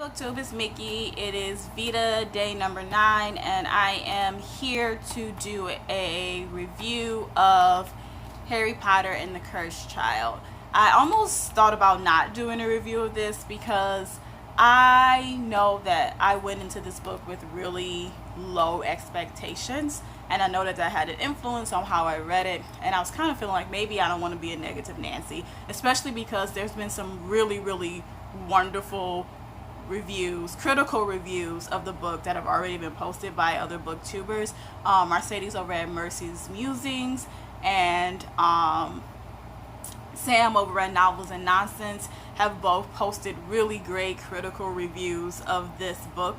Booktube, it's Mickey. It is Vita day number 9, and I am here to do a review of Harry Potter and the Cursed Child. I almost thought about not doing a review of this because I know that I went into this book with really low expectations, and I know that that had an influence on how I read it, and I was kind of feeling like maybe I don't want to be a negative Nancy, especially because there's been some really wonderful reviews, critical reviews of the book that have already been posted by other booktubers. Mercedes over at Mercy's Musings and Sam over at Novels and Nonsense have both posted really great critical reviews of this book.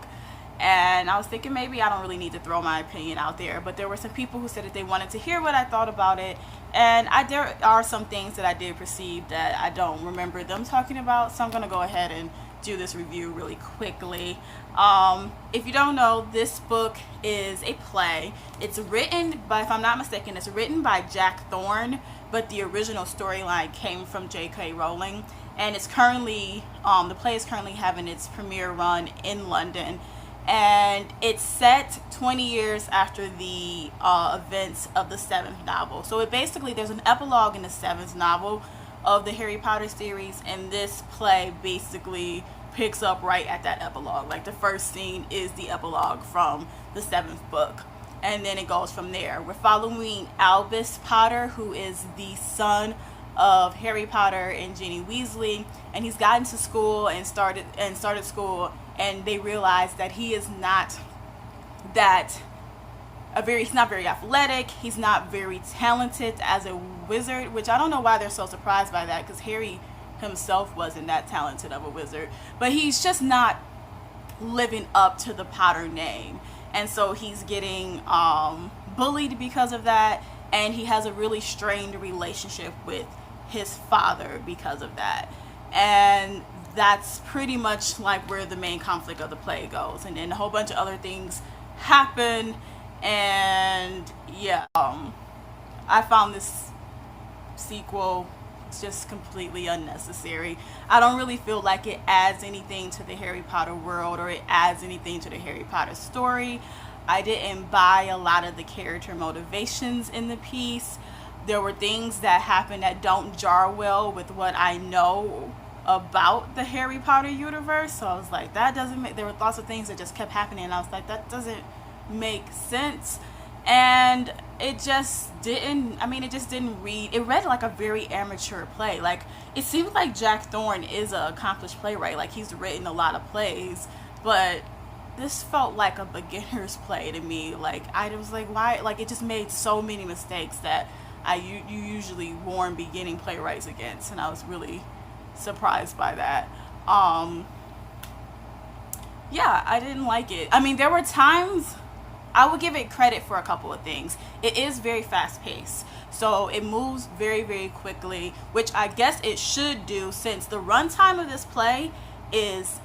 And I was thinking maybe I don't really need to throw my opinion out there, but there were some people who said that they wanted to hear what I thought about it, and there are some things that I did perceive that I don't remember them talking about, so I'm going to go ahead and do this review really quickly. If you don't know, this book is a play. It's written by, if I'm not mistaken, it's written by Jack Thorne, but the original storyline came from J.K. Rowling, and it's currently, the play is currently having its premiere run in London, and it's set 20 years after the events of the 7th novel. So it basically, there's an epilogue in the 7th novel of the Harry Potter series, and this play basically picks up right at that epilogue. Like, the first scene is the epilogue from the 7th book, and then it goes from there. We're following Albus Potter, who is the son of Harry Potter and Ginny Weasley, and he's gotten to school and started school, and they realize that he is not he's not very athletic, he's not very talented as a wizard, which I don't know why they're so surprised by that, because Harry himself wasn't that talented of a wizard, but he's just not living up to the Potter name, and so he's getting bullied because of that, and he has a really strained relationship with his father because of that, and that's pretty much like where the main conflict of the play goes. And then a whole bunch of other things happen, and yeah, I found this sequel just completely unnecessary. I don't really feel like it adds anything to the Harry Potter world, or it adds anything to the Harry Potter story. I didn't buy a lot of the character motivations in the piece. There were things that happened that don't jar well with what I know about the Harry Potter universe, so I was like, that doesn't make, there were lots of things that just kept happening, and I was like, that doesn't make sense. And it just didn't, it just didn't read, it read like a very amateur play. Like, it seems like Jack Thorne is an accomplished playwright, like he's written a lot of plays, but this felt like a beginner's play to me. Like, I was like, why? Like, it just made so many mistakes that you usually warn beginning playwrights against, and I was really surprised by that. Yeah, I didn't like it. There were times, I would give it credit for a couple of things. It is very fast paced, so it moves very quickly, which I guess it should do, since the runtime of this play is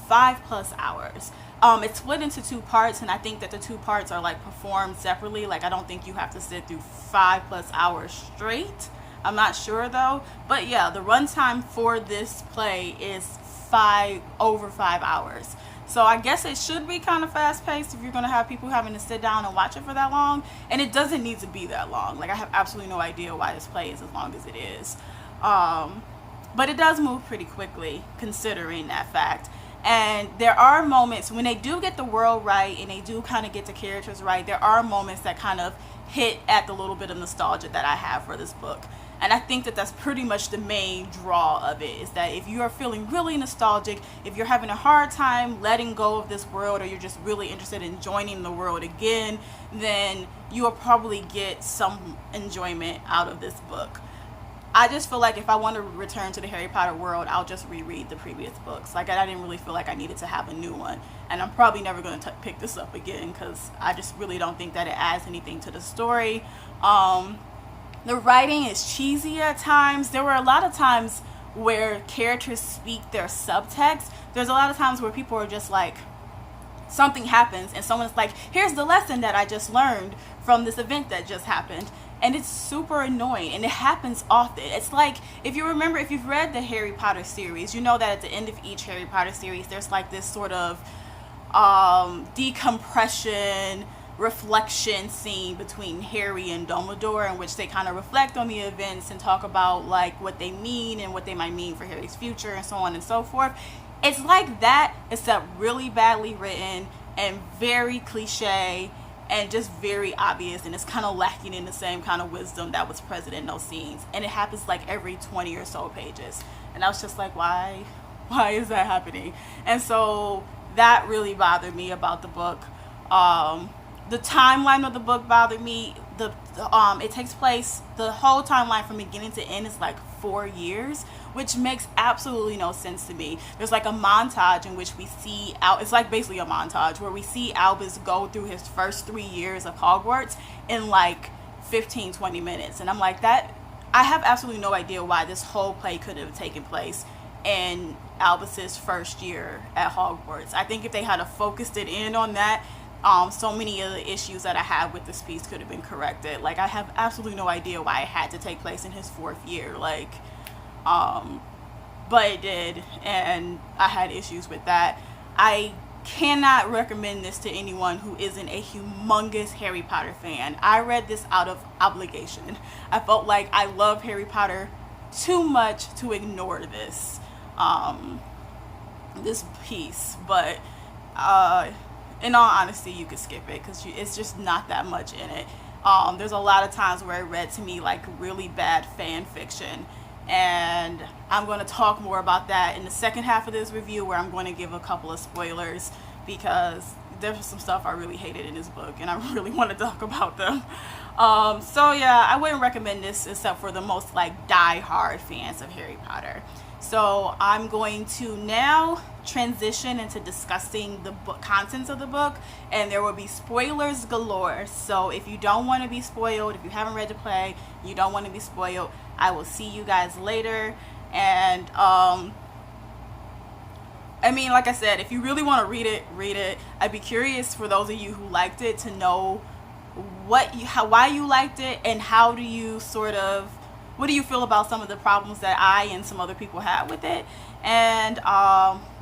5+ hours. It's split into 2 parts, and I think that the 2 parts are like performed separately. Like, I don't think you have to sit through 5+ hours straight. I'm not sure though, but yeah, the runtime for this play is over 5 hours. So I guess it should be kind of fast paced if you're going to have people having to sit down and watch it for that long, and it doesn't need to be that long. Like, I have absolutely no idea why this play is as long as it is. But it does move pretty quickly considering that fact. And there are moments when they do get the world right and they do kind of get the characters right. There are moments that kind of hit at the little bit of nostalgia that I have for this book. And I think that that's pretty much the main draw of it, is that if you are feeling really nostalgic, if you're having a hard time letting go of this world, or you're just really interested in joining the world again, then you will probably get some enjoyment out of this book. I just feel like if I want to return to the Harry Potter world, I'll just reread the previous books. Like, I didn't really feel like I needed to have a new one, and I'm probably never going to pick this up again, because I just really don't think that it adds anything to the story. The writing is cheesy at times. There were a lot of times where characters speak their subtext. There's a lot of times where people are just like, something happens and someone's like, here's the lesson that I just learned from this event that just happened, and it's super annoying, and it happens often. It's like, if you remember, if you've read the Harry Potter series, you know that at the end of each Harry Potter series there's like this sort of decompression reflection scene between Harry and Dumbledore, in which they kind of reflect on the events and talk about like what they mean and what they might mean for Harry's future and so on and so forth. It's like that, except really badly written and very cliche and just very obvious, and it's kind of lacking in the same kind of wisdom that was present in those scenes. And it happens like every 20 or so pages, and I was just like, why is that happening? And so that really bothered me about the book. The timeline of the book bothered me. It takes place, the whole timeline from beginning to end is like 4 years, which makes absolutely no sense to me. There's like a montage in which we see it's like basically a montage where we see Albus go through his first 3 years of Hogwarts in like 15-20 minutes, and I'm like, that I have absolutely no idea why this whole play could have taken place in Albus's first year at Hogwarts. I think if they had focused it in on that, so many of the issues that I have with this piece could have been corrected. Like, I have absolutely no idea why it had to take place in his 4th year. Like, but it did, and I had issues with that. I cannot recommend this to anyone who isn't a humongous Harry Potter fan. I read this out of obligation. I felt like I love Harry Potter too much to ignore this piece, but in all honesty, you could skip it because it's just not that much in it. There's a lot of times where it read to me like really bad fan fiction, and I'm going to talk more about that in the second half of this review, where I'm going to give a couple of spoilers, because there's some stuff I really hated in this book and I really want to talk about them. So yeah, I wouldn't recommend this except for the most like die-hard fans of Harry Potter. So I'm going to now transition into discussing the book contents of the book, and there will be spoilers galore. So if you don't want to be spoiled, if you haven't read the play, you don't want to be spoiled, I will see you guys later. And I mean, like I said, if you really want to read it. I'd be curious, for those of you who liked it, to know why you liked it, and what do you feel about some of the problems that I and some other people had with it. And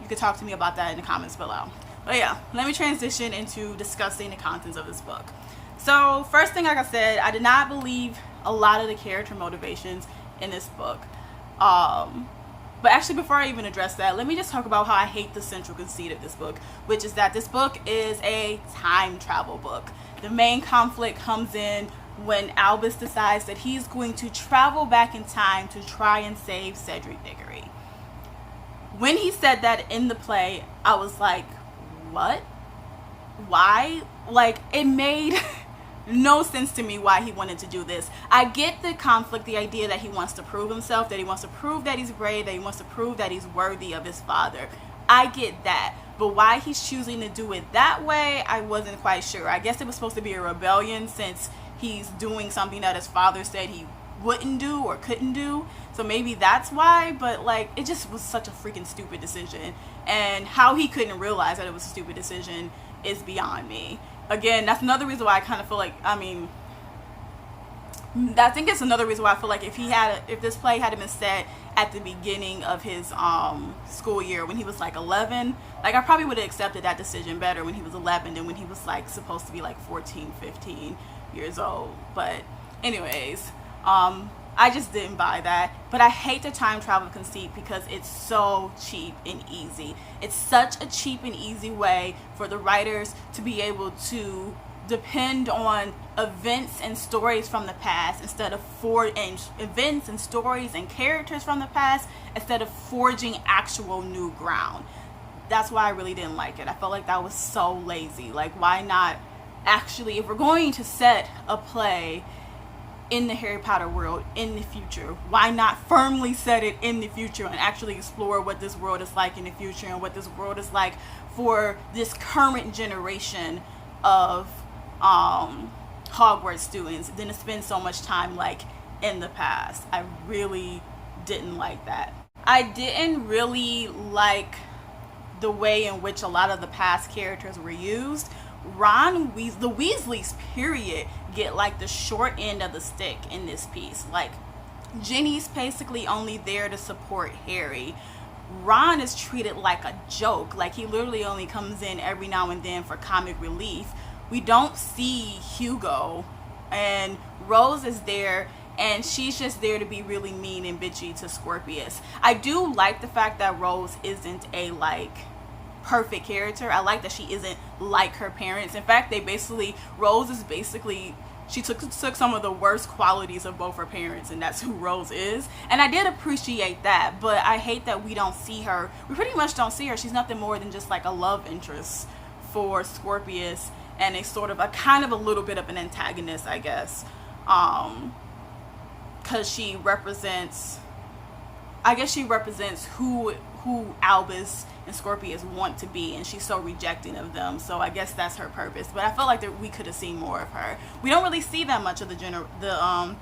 you could talk to me about that in the comments below. But yeah, let me transition into discussing the contents of this book. So first thing, like I said, I did not believe a lot of the character motivations in this book. But actually, before I even address that, let me just talk about how I hate the central conceit of this book, which is that this book is a time travel book. The main conflict comes in when Albus decides that he's going to travel back in time to try and save Cedric Diggory. When he said that in the play, I was like, what? Why? Like, it made no sense to me why he wanted to do this. I get the conflict, the idea that he wants to prove himself, that he wants to prove that he's brave, that he wants to prove that he's worthy of his father. I get that. But why he's choosing to do it that way, I wasn't quite sure. I guess it was supposed to be a rebellion, since he's doing something that his father said he wouldn't do or couldn't do. So maybe that's why, but like, it just was such a freaking stupid decision. And how he couldn't realize that it was a stupid decision is beyond me. Again, that's another reason why I kind of feel like, I think it's another reason why I feel like if this play had been set at the beginning of his school year, when he was like 11, like, I probably would have accepted that decision better when he was 11 than when he was like supposed to be like 14, 15 years old. But anyways, I just didn't buy that. But I hate the time travel conceit because it's so cheap and easy. It's such a cheap and easy way for the writers to be able to depend on events and stories from the past instead of events and stories and characters from the past instead of forging actual new ground. That's why I really didn't like it. I felt like that was so lazy. Like, why not actually, if we're going to set a play in the Harry Potter world in the future, why not firmly set it in the future and actually explore what this world is like in the future and what this world is like for this current generation of Hogwarts students, than to spend so much time like in the past. I really didn't like that. I didn't really like the way in which a lot of the past characters were used, the Weasleys, period, get like the short end of the stick in this piece. Like, Ginny's basically only there to support Harry. Ron is treated like a joke. Like, he literally only comes in every now and then for comic relief. We don't see Hugo, and Rose is there, and she's just there to be really mean and bitchy to Scorpius. I do like the fact that Rose isn't a, like, perfect character. I like that she isn't like her parents. In fact, Rose is basically, she took some of the worst qualities of both her parents, and that's who Rose is. And I did appreciate that, but I hate that we don't see her. We pretty much don't see her. She's nothing more than just like a love interest for Scorpius, and a sort of a kind of a little bit of an antagonist, I guess. Because she represents who Albus and Scorpius want to be, and she's so rejecting of them. So I guess that's her purpose. But I felt like that we could have seen more of her. We don't really see that much of the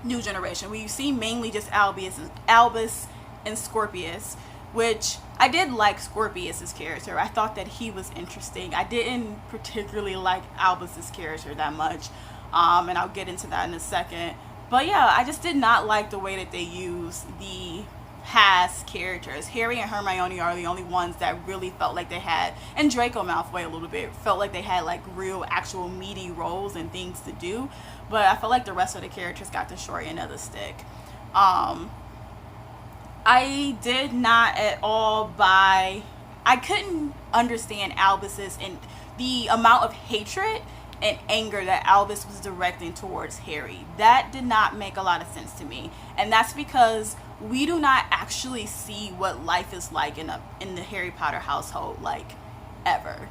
new generation. We see mainly just Albus and Scorpius, which I did like Scorpius's character. I thought that he was interesting. I didn't particularly like Albus's character that much, and I'll get into that in a second. But yeah, I just did not like the way that they use the past characters. Harry and Hermione are the only ones that really felt like they had, and Draco Malfoy a little bit, felt like they had like real actual meaty roles and things to do. But I felt like the rest of the characters got the short end of the stick. I did not at all I couldn't understand Albus's and the amount of hatred and anger that Albus was directing towards Harry. That did not make a lot of sense to me. And that's because we do not actually see what life is like in the Harry Potter household, like, ever.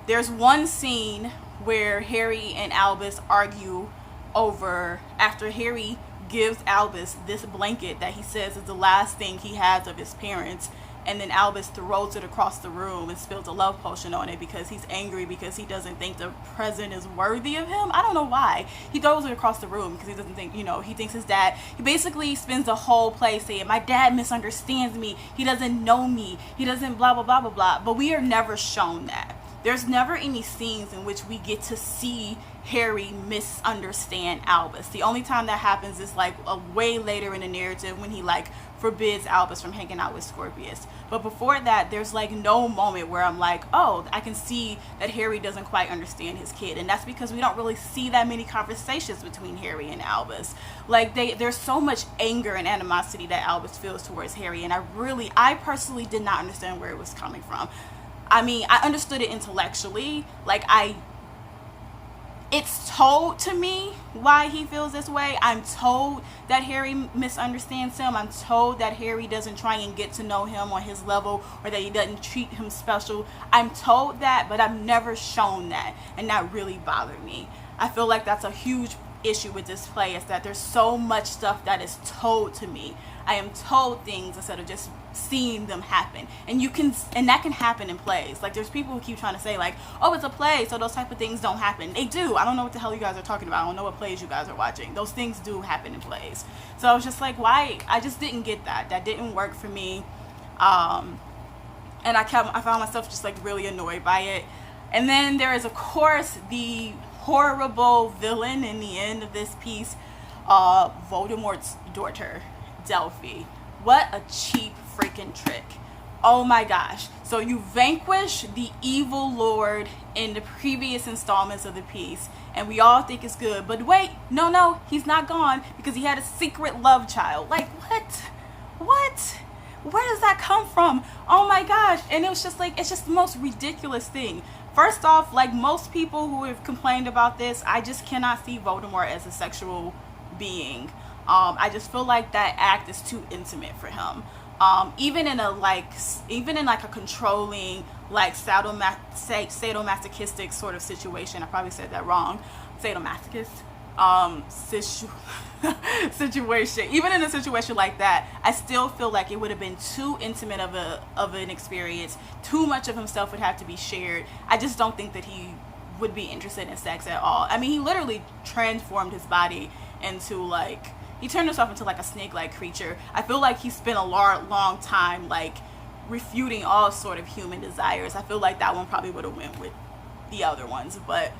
There's one scene where Harry and Albus argue over, after Harry gives Albus this blanket that he says is the last thing he has of his parents, and then Albus throws it across the room and spills a love potion on it because he's angry because he doesn't think the present is worthy of him. I don't know why. He throws it across the room because he doesn't think, he thinks his dad, he basically spends the whole play saying, my dad misunderstands me, he doesn't know me, he doesn't blah, blah, blah, blah, blah. But we are never shown that. There's never any scenes in which we get to see Harry misunderstand Albus. The only time that happens is like a way later in the narrative when he like forbids Albus from hanging out with Scorpius. But before that, there's like no moment where I'm like, oh, I can see that Harry doesn't quite understand his kid. And that's because we don't really see that many conversations between Harry and Albus. Like there's so much anger and animosity that Albus feels towards Harry, and I personally did not understand where it was coming from. I mean, I understood it intellectually. Like, it's told to me why he feels this way. I'm told that Harry misunderstands him. I'm told that Harry doesn't try and get to know him on his level, or that he doesn't treat him special. I'm told that, but I'm never shown that, and that really bothered me. I feel like that's a huge issue with this play, is that there's so much stuff that is told to me. I am told things instead of just seeing them happen. And that can happen in plays. Like, there's people who keep trying to say like, oh, it's a play, so those type of things don't happen. They do. I don't know what the hell you guys are talking about. I don't know what plays you guys are watching. Those things do happen in plays. So I was just like, why? I just didn't get that. That didn't work for me. And I found myself just like really annoyed by it. And then there is, of course, the horrible villain in the end of this piece, Voldemort's daughter, Delphi. What a cheap freaking trick. Oh my gosh. So you vanquish the evil lord in the previous installments of the piece, and we all think it's good. But wait, no, he's not gone, because he had a secret love child. Like, what? Where does that come from? Oh my gosh. And it was just like, it's just the most ridiculous thing. First off, like most people who have complained about this, I just cannot see Voldemort as a sexual being. I just feel like that act is too intimate for him. Even in a controlling, like sadomasochistic sort of situation. I probably said that wrong. Sadomasochist situation. Even in a situation like that, I still feel like it would have been too intimate of an experience. Too much of himself would have to be shared. I just don't think that he would be interested in sex at all. I mean, he literally transformed his body into like, he turned himself into like a snake-like creature. I feel like he spent a long time like refuting all sort of human desires. I feel like that one probably would have went with the other ones, but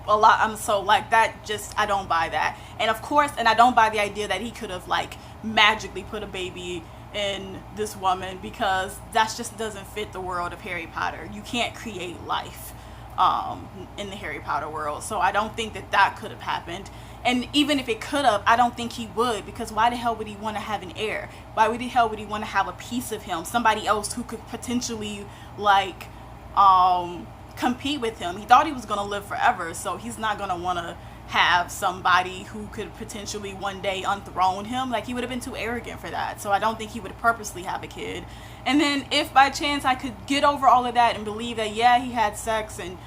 a lot. I'm so like that. Just I don't buy that. And of course, and I don't buy the idea that he could have like magically put a baby in this woman, because that just doesn't fit the world of Harry Potter. You can't create life in the Harry Potter world. So I don't think that that could have happened. And even if it could have, I don't think he would, because why the hell would he want to have an heir? Why the hell would he want to have a piece of him? Somebody else who could potentially like compete with him. He thought he was going to live forever, so he's not going to want to have somebody who could potentially one day unthrone him. Like, he would have been too arrogant for that. So I don't think he would purposely have a kid. And then if by chance I could get over all of that and believe that yeah, he had sex, and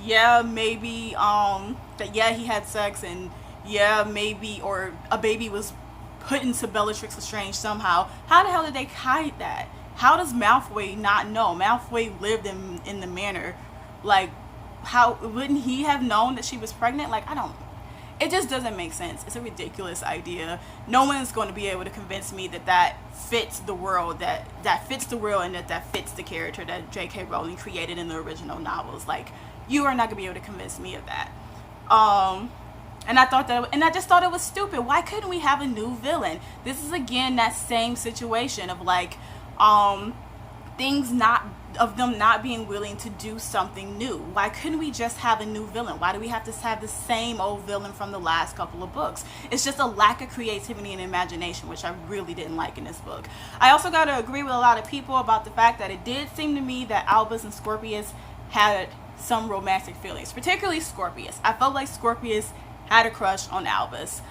yeah, maybe that yeah, he had sex, and yeah, maybe, or a baby was put into Bellatrix Lestrange somehow, how the hell did they hide that? How does Malfoy not know? Malfoy lived in the manor. Like, how wouldn't he have known that she was pregnant? Like, I don't, it just doesn't make sense. It's a ridiculous idea. No one's going to be able to convince me that that fits the world, that fits the world, and that fits the character that J.K. Rowling created in the original novels. Like, you are not going to be able to convince me of that. And I just thought it was stupid. Why couldn't we have a new villain? This is again that same situation of like of them not being willing to do something new. Why couldn't we just have a new villain? Why do we have to have the same old villain from the last couple of books? It's just a lack of creativity and imagination, which I really didn't like in this book. I also got to agree with a lot of people about the fact that it did seem to me that Albus and Scorpius had some romantic feelings, particularly Scorpius. I felt like Scorpius had a crush on Albus.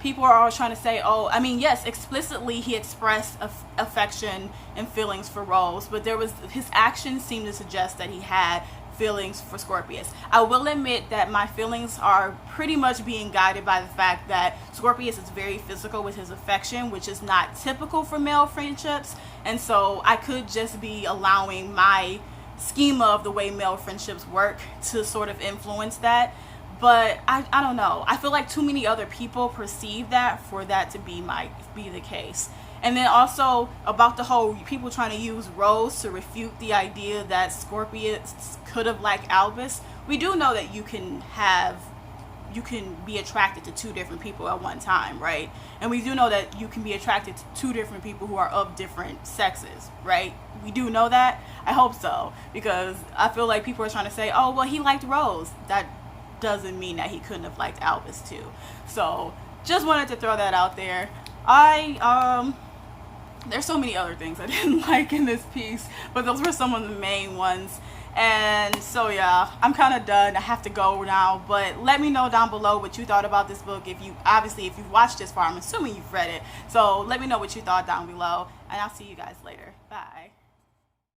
People are always trying to say, oh, I mean, yes, explicitly he expressed affection and feelings for Rose, but his actions seemed to suggest that he had feelings for Scorpius. I will admit that my feelings are pretty much being guided by the fact that Scorpius is very physical with his affection, which is not typical for male friendships, and so I could just be allowing my schema of the way male friendships work to sort of influence that. But I don't know. I feel like too many other people perceive that for that to be the case. And then also about the whole people trying to use Rose to refute the idea that Scorpius could have liked Albus. We do know that you can be attracted to two different people at one time, right? And we do know that you can be attracted to two different people who are of different sexes, right? We do know that. I hope so, because I feel like people are trying to say, oh, well, he liked Rose. That doesn't mean that he couldn't have liked Albus too. So just wanted to throw that out there. There's so many other things I didn't like in this piece, but those were some of the main ones. And so yeah, I'm kind of done. I have to go now, but let me know down below what you thought about this book. If you've watched this far, I'm assuming you've read it, so let me know what you thought down below, and I'll see you guys later. Bye.